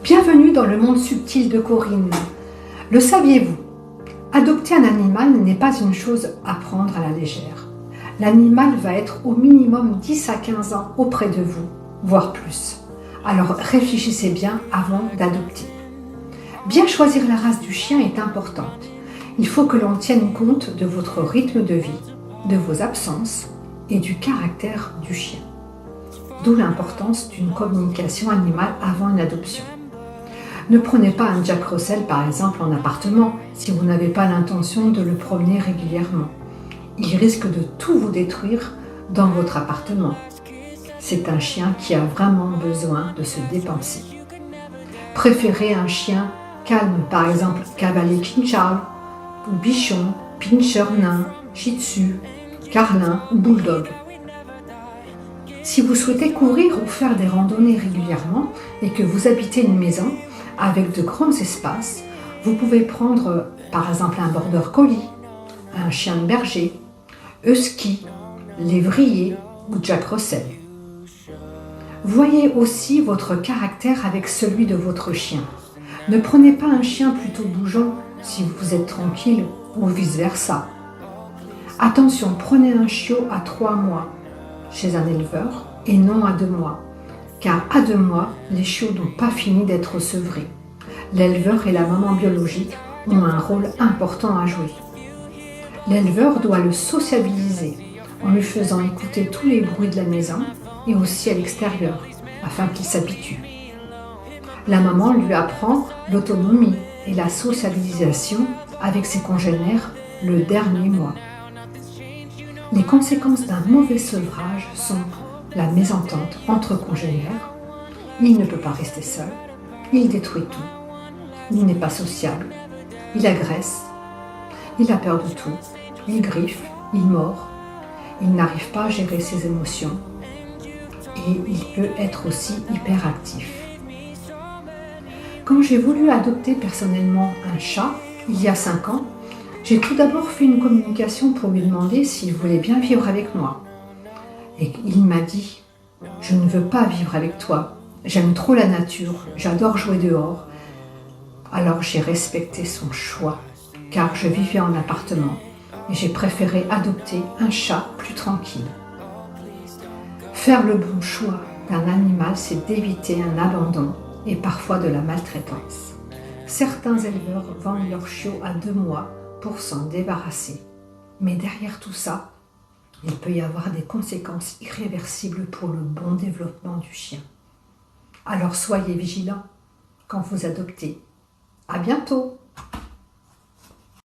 Bienvenue dans le monde subtil de Corinne. Le saviez-vous? Adopter un animal n'est pas une chose à prendre à la légère. L'animal va être au minimum 10 à 15 ans auprès de vous, voire plus. Alors réfléchissez bien avant d'adopter. Bien choisir la race du chien est importante. Il faut que l'on tienne compte de votre rythme de vie, de vos absences et du caractère du chien. D'où l'importance d'une communication animale avant une adoption. Ne prenez pas un Jack Russell par exemple en appartement si vous n'avez pas l'intention de le promener régulièrement. Il risque de tout vous détruire dans votre appartement. C'est un chien qui a vraiment besoin de se dépenser. Préférez un chien calme, par exemple Cavalier King Charles, ou Bichon, Pinscher nain, Shih Tzu, Carlin ou Bulldog. Si vous souhaitez courir ou faire des randonnées régulièrement et que vous habitez une maison avec de grands espaces, vous pouvez prendre par exemple un Border Collie, un chien de berger, Husky, lévrier ou Jack Russell. Voyez aussi votre caractère avec celui de votre chien. Ne prenez pas un chien plutôt bougeant si vous êtes tranquille ou vice-versa. Attention, prenez un chiot à 3 mois chez un éleveur et non à 2 mois, car à 2 mois, les chiots n'ont pas fini d'être sevrés. L'éleveur et la maman biologique ont un rôle important à jouer. L'éleveur doit le sociabiliser en lui faisant écouter tous les bruits de la maison et aussi à l'extérieur, afin qu'il s'habitue. La maman lui apprend l'autonomie et la socialisation avec ses congénères le dernier mois. Les conséquences d'un mauvais sevrage sont la mésentente entre congénères, il ne peut pas rester seul, il détruit tout, il n'est pas sociable, il agresse, il a peur de tout, il griffe, il mord, il n'arrive pas à gérer ses émotions et il peut être aussi hyperactif. Quand j'ai voulu adopter personnellement un chat, il y a 5 ans, j'ai tout d'abord fait une communication pour lui demander s'il voulait bien vivre avec moi. Et il m'a dit « Je ne veux pas vivre avec toi, j'aime trop la nature, j'adore jouer dehors. » Alors j'ai respecté son choix, car je vivais en appartement et j'ai préféré adopter un chat plus tranquille. Faire le bon choix d'un animal, c'est d'éviter un abandon et parfois de la maltraitance. Certains éleveurs vendent leurs chiots à 2 mois pour s'en débarrasser. Mais derrière tout ça, il peut y avoir des conséquences irréversibles pour le bon développement du chien. Alors soyez vigilants quand vous adoptez. À bientôt!